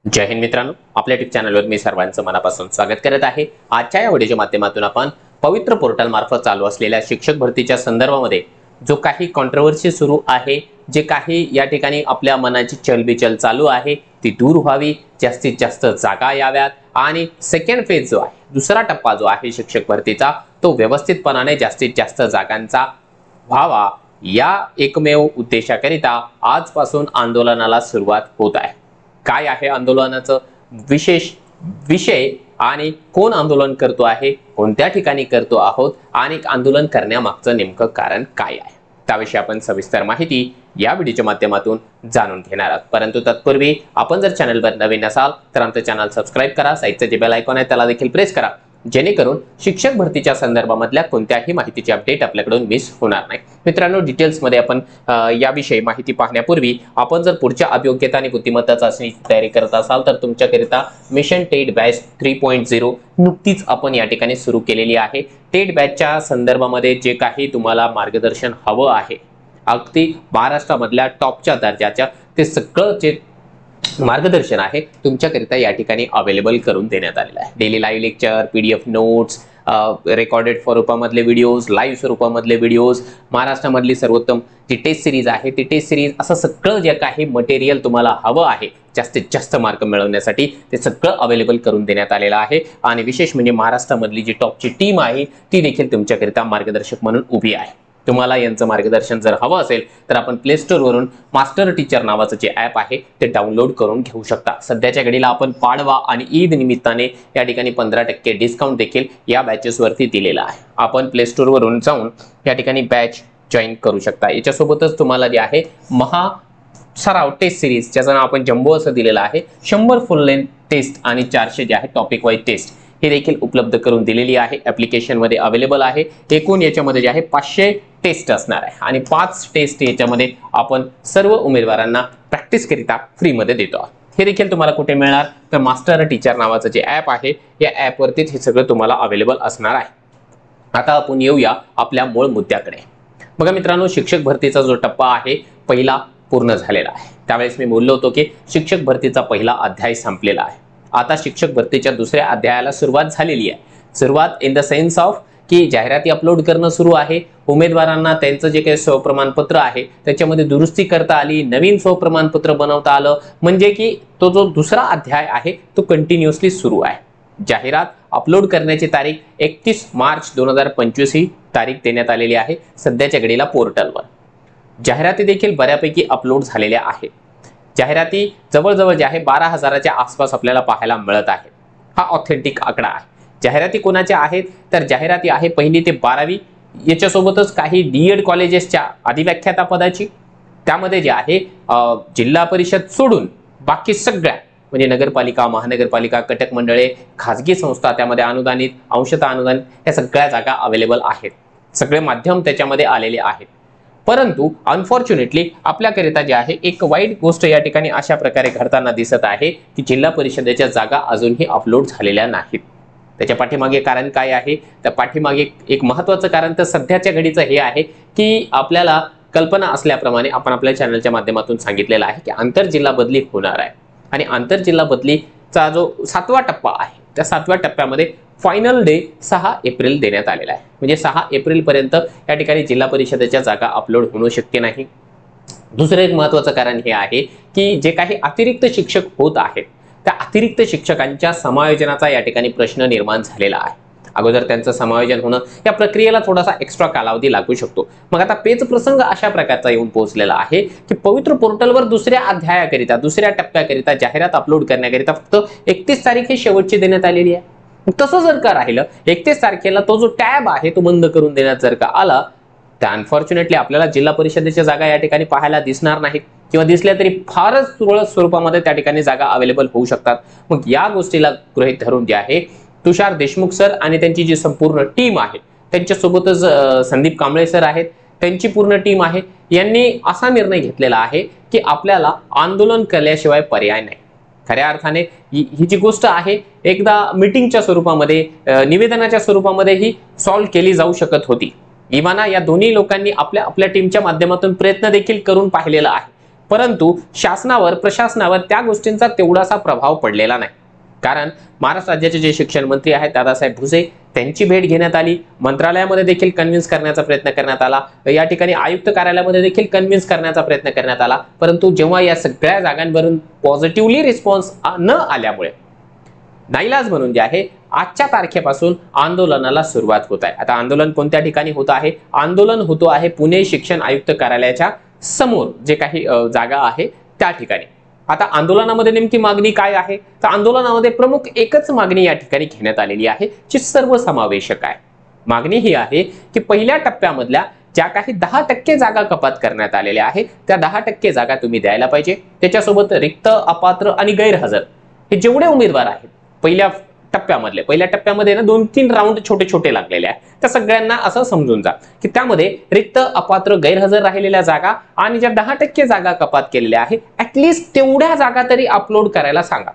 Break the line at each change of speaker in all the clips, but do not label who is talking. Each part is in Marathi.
जय हिंद मित्रांनो, आपल्या यूट्यूब चॅनलवर मी सर्वांचं मनापासून स्वागत करत आहे। आजच्या या व्हिडिओच्या माध्यमातून आपण पवित्र पोर्टल मार्फत चालू असलेल्या शिक्षक भरतीच्या संदर्भामध्ये जो काही कॉन्ट्रोवर्सी सुरू आहे, जे काही या ठिकाणी आपल्या मनाची चलबिचल चालू आहे ती दूर व्हावी, जास्तीत जास्त जागा याव्यात आणि सेकंड फेज जो आहे, दुसरा टप्पा जो आहे शिक्षक भरतीचा, तो व्यवस्थितपणाने जास्तीत जास्त जागांचा व्हावा, या एकमेव उद्देशाकरिता आजपासून आंदोलनाला सुरुवात होत आहे। काय आहे आंदोलनाचं विशेष विषय आणि कोण आंदोलन करतो आहे, कोणत्या ठिकाणी करतो आहोत आणि आंदोलन करण्यामागचं नेमकं कारण काय आहे, त्याविषयी आपण सविस्तर माहिती या व्हिडिओच्या माध्यमातून जाणून घेणार आहोत। परंतु तत्पूर्वी आपण जर चॅनलवर नवीन असाल तर आमचं चॅनल सबस्क्राइब करा, साइडचं जे बेल आयकॉन आहे त्याला देखील प्रेस करा, जेणेकरून शिक्षक भरतीच्या संदर्भामधल्या कोणत्याही माहितीची अपडेट आपल्याकडून मिस होणार नाही। मित्रांनो, डिटेल्समध्ये आपण याविषयी माहिती पाहण्यापूर्वी आपण जर पुढच्या अभियोग्यता आणि बुद्धिमत्ता चाचणीची तयारी करत असाल तर तुमच्याकरिता मिशन टेट बॅच 3.0 नुकतीच आपण या ठिकाणी सुरू केलेली आहे। टेट बॅचच्या संदर्भामध्ये जे काही तुम्हाला मार्गदर्शन हवं आहे, अगदी महाराष्ट्रामधल्या टॉपच्या दर्जाच्या ते सगळं जे मार्गदर्शन आहे तुमच्याकरिता या ठिकाणी अवेलेबल करून देण्यात आलेलं आहे। Daily live lecture, PDF notes, recorded स्वरूपामधले व्हिडिओज, लाईव्ह स्वरूपामधले व्हिडिओज, महाराष्ट्रामधली सर्वोत्तम जी टेस्ट सिरीज आहे ती टेस्ट सिरीज, असं सगळं जे काही मटेरियल तुम्हाला हवं आहे जास्तीत जास्त मार्क मिळवण्यासाठी ते सगळं अवेलेबल करून देण्यात आलेलं आहे। आणि विशेष म्हणजे महाराष्ट्रामधली जी टॉपची टीम आहे ती देखील तुमच्याकरिता मार्गदर्शक म्हणून उभी आहे। तुम्हाला यांचं मार्गदर्शन जर हवं असेल तर आपण प्ले स्टोर वरून मास्टर टीचर नावाचं जे ॲप आहे ते डाउनलोड करून घेऊ शकता। सध्याच्या घडीला आपण पाडवा आणि ईद निमित्ताने या ठिकाणी 15% डिस्काउंट देखील या बॅचेस वरती दिलेला आहे। आपण प्ले स्टोर वरून जाऊन या ठिकाणी बॅच जॉईन करू शकता। याच्यासोबतच तुम्हाला जे आहे महा सराव टेस्ट सिरीज, ज्याचं नाव आपण जम्बो असं दिलेलं आहे, 100 फुल लेंथ टेस्ट आणि 400 जे आहे टॉपिक वाईज टेस्ट हे देखील उपलब्ध करून दिलेली आहे। ॲप्लिकेशन मध्ये अवेलेबल आहे। एकूण याच्यामध्ये जे आहे 500 टेस्ट असणार आहे आणि 5 टेस्ट याच्यामध्ये आपण सर्व उमेदवारांना प्रॅक्टिस करिता फ्री मध्ये देतो आहोत। हे देखील तुम्हाला कुठे मिळणार तर मास्टर टीचर नावाचं जे ॲप आहे या ॲप वरतीच हे सगळं तुम्हाला अवेलेबल असणार आहे। आता आपण येऊया आपल्या मूळ मुद्द्याकडे। बघा मित्रांनो, शिक्षक भरतीचा जो टप्पा आहे पहिला पूर्ण झालेला आहे। त्यावेळेस मी बोललो होतो की शिक्षक भरतीचा पहिला अध्याय संपलेला आहे। आता शिक्षक भरतीच्या दुसऱ्या अध्यायाला सुरुवात झालेली आहे। सुरुवात इन द सेन्स ऑफ की जाहिराती अपलोड करणं सुरू आहे। उमेदवारांना त्यांचं जे काही स्वप्रमाणपत्र आहे त्याच्यामध्ये दुरुस्ती करता आली, नवीन स्वप्रमाणपत्र बनवता आलं, म्हणजे की तो जो दुसरा अध्याय आहे तो कंटिन्युअसली सुरू आहे। जाहिरात अपलोड करण्याची तारीख 31 मार्च 2025 ही तारीख देण्यात आलेली आहे। सध्याच्या घडीला पोर्टलवर जाहिराती देखील बऱ्यापैकी अपलोड झालेल्या आहेत। जाहिराती जवळजवळ जे आहे 12,000च्या आसपास आपल्याला पाहायला मिळत आहे। हा ऑथेंटिक आकडा आहे। जाहिराती कोणाच्या आहेत तर जाहिराती आहे 1ली ते 12वी, याच्यासोबतच काही डीएड कॉलेजेसच्या अधिव्याख्याता पदाची, त्यामध्ये जे आहे जिल्हा परिषद सोडून बाकी सगळ्या म्हणजे नगरपालिका, महानगरपालिका, कटक मंडळे, खाजगी संस्था, त्यामध्ये अनुदानित, अंशतः अनुदानित, या सगळ्या जागा अवेलेबल आहेत। सगळे माध्यम त्याच्यामध्ये आलेले आहेत। परंतु अनफॉर्च्युनेटली आपल्याकरिता जे आहे एक वाईट गोष्ट या ठिकाणी अशा प्रकारे घडताना दिसत आहे की जिल्हा परिषदेच्या जागा अजूनही अपलोड झालेल्या नाहीत। त्याच्या पाठीमागे कारण काय आहे तर पाठीमागे एक महत्त्वाचं कारण तर सध्याच्या घडीचं हे आहे की आपल्याला कल्पना असल्याप्रमाणे आपण आपल्या चॅनलच्या माध्यमातून सांगितलेलं आहे की आंतरजिल्हा बदली होणार आहे आणि आंतरजिल्हा बदलीचा जो 7वा टप्पा आहे त्या 7व्या टप्प्यामध्ये फायनल डे 6 एप्रिल देण्यात आलेला आहे। म्हणजे 6 एप्रिल पर्यंत या ठिकाणी जिल्हा परिषदेच्या जागा अपलोड होणं शक्य नाही। दुसरं एक महत्त्वाचं कारण हे आहे की जे काही अतिरिक्त शिक्षक होत आहेत त्या अतिरिक्त शिक्षकांच्या समायोजनाचा या ठिकाणी प्रश्न निर्माण झालेला आहे। अगोदर त्यांचं समायोजन होणं या प्रक्रियेला थोडासा एक्स्ट्रा कालावधी लागू शकतो। मग आता पेच प्रसंग अशा प्रकारचा येऊन पोहोचलेला आहे की पवित्र पोर्टलवर दुसऱ्या अध्यायाकरिता, दुसऱ्या टप्प्याकरिता जाहिरात अपलोड करण्याकरिता फक्त 31 तारीख ही शेवटची देण्यात आलेली आहे। तसं जर का राहिलं 31 तारखेला तो जो टॅब आहे तो बंद करून देण्यात जर का आला तर अनफॉर्च्युनेटली आपल्याला जिल्हा परिषदेच्या जागा या ठिकाणी पाहायला दिसणार नाहीत किंवा दिसल्या तरी फारच तुरळक स्वरूपामध्ये त्या ठिकाणी जागा अवेलेबल होऊ शकतात। मग या गोष्टीला गृहीत धरून जे आहे तुषार देशमुख सर आणि त्यांची जी संपूर्ण टीम आहे, त्यांच्यासोबतच संदीप कांबळे सर आहेत, त्यांची पूर्ण टीम आहे, यांनी असा निर्णय घेतलेला आहे की आपल्याला आंदोलन केल्याशिवाय पर्याय नाही। खऱ्या अर्थाने ही जी गोष्ट आहे एकदा मीटिंगच्या स्वरूपामध्ये, निवेदनाच्या स्वरूपामध्ये ही सॉल्व्ह केली जाऊ शकत होती। इवाना या दोन्ही लोकांनी आपल्या टीमच्या माध्यमातून प्रयत्न देखील करून पाहिलेला आहे, परंतु शासनावर प्रशासनावर त्या गोष्टींचा तेवढासा प्रभाव पडलेला नाही। कारण महाराष्ट्र राज्याचे जे शिक्षण मंत्री आहेत दादासाहेब भुसे, त्यांची भेट घेण्यात आली, मंत्रालयामध्ये देखील कन्व्हिन्स करण्याचा प्रयत्न करण्यात आला, या ठिकाणी आयुक्त कार्यालयामध्ये देखील कन्व्हिन्स करण्याचा प्रयत्न करण्यात आला, परंतु जेव्हा या सगळ्या जागांवरून पॉझिटिव्हली रिस्पॉन्स न आल्यामुळे नाईलाज म्हणून जे आहे आजच्या तारखेपासून आंदोलनाला सुरुवात होत आहे। आता आंदोलन कोणत्या ठिकाणी होत आहे? आंदोलन होतो आहे पुणे शिक्षण आयुक्त कार्यालयाच्या समोर जे काही जागा आहे त्या ठिकाणी। आता आंदोलनामध्ये नेमकी मागणी काय आहे? तर आंदोलनामध्ये प्रमुख एकच मागणी या ठिकाणी घेण्यात आलेली आहे जी सर्वसमावेशक आहे। मागणी ही आहे की पहिल्या टप्प्यामधल्या ज्या काही 10% जागा कपात करण्यात आलेल्या आहेत त्या 10% जागा तुम्ही द्यायला पाहिजे। त्याच्यासोबत रिक्त, अपात्र आणि गैरहजर हे जेवढे उमेदवार आहेत पहिल्या टप्प्यामध्ये ना 2-3 राऊंड छोटे छोटे लागलेले आहेत, त्या सगळ्यांना असं समजून जा की त्यामध्ये रिक्त, अपात्र, गैरहजर राहिलेल्या जागा आणि ज्या 10% जागा कपात केलेल्या आहेत ऍटलीस्ट तेवढ्या जागा तरी अपलोड करायला सांगा।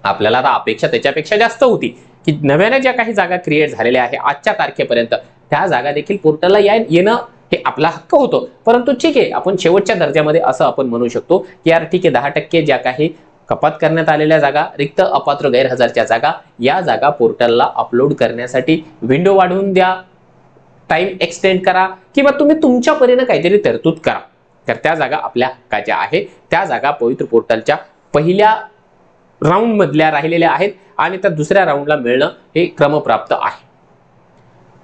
आपल्याला आता अपेक्षा त्याच्यापेक्षा जास्त होती की नव्याने ज्या काही जागा क्रिएट झालेल्या आहे आजच्या तारखेपर्यंत त्या जागा देखील पोर्टलला येणं हे आपला हक्क होतो, परंतु ठीक आहे आपण शेवटच्या दर्जामध्ये असं आपण म्हणू शकतो की यार ठीक आहे 10% ज्या काही कपात करण्यात आलेल्या जागा, रिक्त, अपात्र, गैरहजरच्या जागा, या जागा पोर्टलला अपलोड करण्यासाठी विंडो वाढवून द्या, टाइम एक्सटेंड करा किंवा तुम्ही तुमच्या परीने काहीतरी तरतूद करा। तर त्या जागा आपल्या हक्काच्या आहेत, त्या जागा पवित्र पोर्टलच्या पहिल्या राऊंड मधल्या राहिलेल्या आहेत आणि त्या दुसऱ्या राऊंडला मिळणं हे क्रमप्राप्त आहे।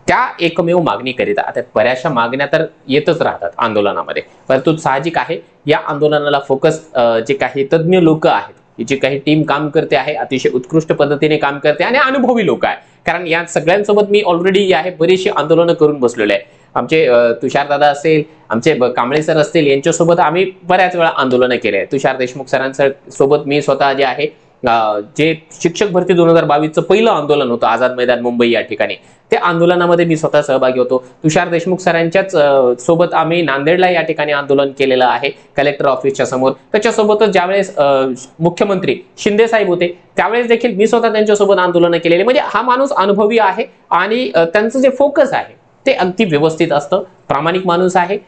त्या एकमेव मागणीकरिता आता बऱ्याचशा मागण्या तर येतच राहतात आंदोलनामध्ये, परंतु साहजिक आहे या आंदोलनाला फोकस जे काही तज्ञ लोक आहेत, जी काही टीम काम करते आहे, अतिशय उत्कृष्ट पद्धतीने काम करते आणि अनुभवी लोक आहे। कारण या सगळ्यांसोबत मी ऑलरेडी आहे बरीचशी आंदोलनं करून बसलेलो आहे। आमचे तुषार दादा असेल, आमचे कांबळे सर असतील, यांच्यासोबत आम्ही बऱ्याच वेळा आंदोलनं केले। तुषार देशमुख सरांसोबत मी स्वतः जे आहे जे शिक्षक भरती 2022चं पहिलं आंदोलन होतं आझाद मैदान मुंबई या ठिकाणी, ते आंदोलनामध्ये मी स्वतः सहभागी होतो। तुषार देशमुख सरांच्याच सोबत आम्ही नांदेडला या ठिकाणी आंदोलन केलेलं आहे कलेक्टर ऑफिसच्या समोर। त्याच्यासोबतच ज्यावेळेस मुख्यमंत्री शिंदे साहेब होते त्यावेळेस देखील मी स्वतः त्यांच्यासोबत आंदोलन केलेले। म्हणजे हा माणूस अनुभवी आहे आणि त्यांचं जे फोकस आहे ते अगदी व्यवस्थित असतं, प्रामाणिक माणूस आहे,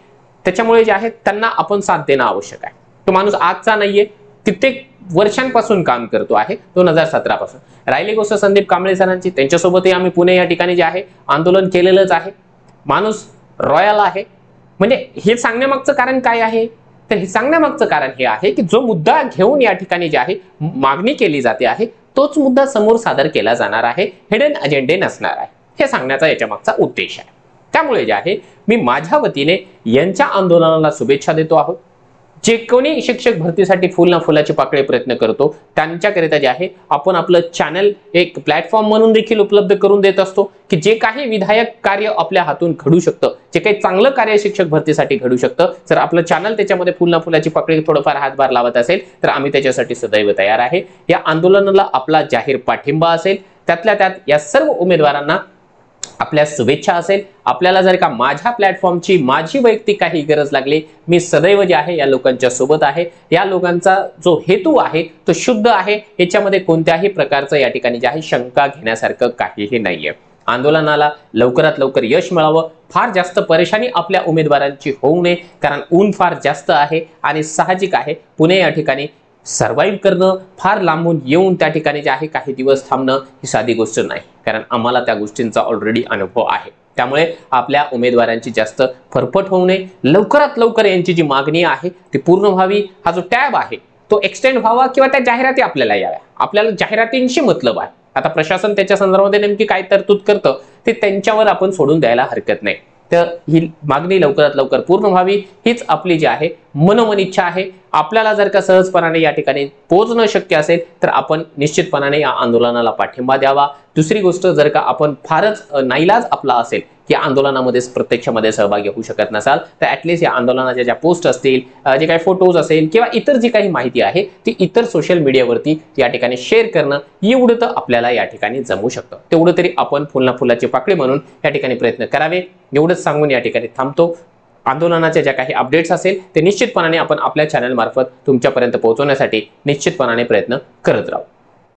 त्याच्यामुळे जे आहे त्यांना आपण साथ देणं आवश्यक आहे। तो माणूस आजचा नाहीये, कित्येक वर्षांपासून काम करतो आहे, 2017 पासून। राहिली गोष्ट संदीप कांबळे सरांची, त्यांच्यासोबतही आम्ही पुणे या ठिकाणी जे आहे आंदोलन केलेलंच आहे। माणूस रॉयल आहे। म्हणजे हे सांगण्यामागचं कारण काय आहे? तर हे सांगण्यामागचं कारण हे आहे की जो मुद्दा घेऊन या ठिकाणी जे आहे मागणी केली जाते आहे तोच मुद्दा समोर सादर केला जाणार आहे, हिडन अजेंडे नसणार आहे, हे सांगण्याचा याच्या मागचा उद्देश आहे। त्यामुळे जे आहे मी माझ्या वतीने यांच्या आंदोलनाला शुभेच्छा देतो आहोत। जे कोणी शिक्षक भरतीसाठी फुल ना फुलाची पाकळी प्रयत्न करतो त्यांच्याकरिता जे आहे आपण आपलं चॅनल एक प्लॅटफॉर्म म्हणून देखील उपलब्ध करून देत असतो की जे काही विधायक कार्य आपल्या हातून घडू शकतं, जे काही चांगलं कार्य शिक्षक भरतीसाठी घडू शकतं, जर आपलं चॅनल त्याच्यामध्ये फुल ना फुलाची पाकळी थोडंफार हातभार लावत असेल तर आम्ही त्याच्यासाठी सदैव तयार आहे। या आंदोलनाला आपला जाहीर पाठिंबा असेल, त्यातल्या त्यात या सर्व उमेदवारांना आपल्या शुभेच्छा असेल। आपल्याला जर का माझ्या प्लॅटफॉर्मची माझी वैयक्तिक काही गरज लागली, मी सदैव जे आहे या लोकांच्या सोबत आहे। या लोकांचा जो हेतू आहे तो शुद्ध आहे, याच्यामध्ये कोणत्याही प्रकारचं या ठिकाणी जे आहे शंका घेण्यासारखं काहीही नाहीये। आंदोलनाला लवकरात लवकर यश मिळावं, फार जास्त परेशानी आपल्या उमेदवारांची होऊ नये, कारण ऊन फार जास्त आहे आणि साहजिक आहे पुणे या ठिकाणी सर्वाइव्ह करणं, फार लांबून येऊन त्या ठिकाणी जे आहे काही दिवस थांबणं ही साधी गोष्ट नाही, कारण आम्हाला त्या गोष्टींचा ऑलरेडी अनुभव आहे। त्यामुळे आपल्या उमेदवारांची जास्त फरफट होऊ नये, लवकरात लवकर यांची जी मागणी आहे ती पूर्ण व्हावी। हा जो टॅब आहे तो एक्सटेंड व्हावा किंवा त्या जाहिराती आपल्याला याव्या। आपल्याला जाहिरातींशी मतलब आहे। आता प्रशासन त्याच्या संदर्भामध्ये नेमकी काय तरतूद करतं ते त्यांच्यावर आपण सोडून द्यायला हरकत नाही। तर ही मागणी लवकरात लवकर पूर्ण व्हावी हीच आपली जी आहे मनोमन इच्छा आहे। आपल्याला जर का सहजपणाने या ठिकाणी पोहोचणं शक्य असेल तर आपण निश्चितपणाने या आंदोलनाला पाठिंबा द्यावा। दुसरी गोष्ट, जर का आपण फारच नाईलाज आपला असेल की आंदोलनामध्ये प्रत्यक्षामध्ये सहभागी होऊ शकत नसाल तर ऍटलीस्ट या आंदोलनाच्या ज्या पोस्ट असतील, जे काही फोटोज असेल किंवा इतर जी काही माहिती आहे ती इतर सोशल मीडियावरती या ठिकाणी शेअर करणं एवढं तर आपल्याला या ठिकाणी जमू शकतं। तेवढं तरी आपण फुलना फुलाची पाकळी म्हणून या ठिकाणी प्रयत्न करावे, एवढंच सांगून या ठिकाणी थांबतो। आंदोलनाच्या ज्या काही अपडेट्स असेल ते निश्चितपणाने आपण आपल्या चॅनल मार्फत तुमच्यापर्यंत पोहोचवण्यासाठी निश्चितपणाने प्रयत्न करत राहू।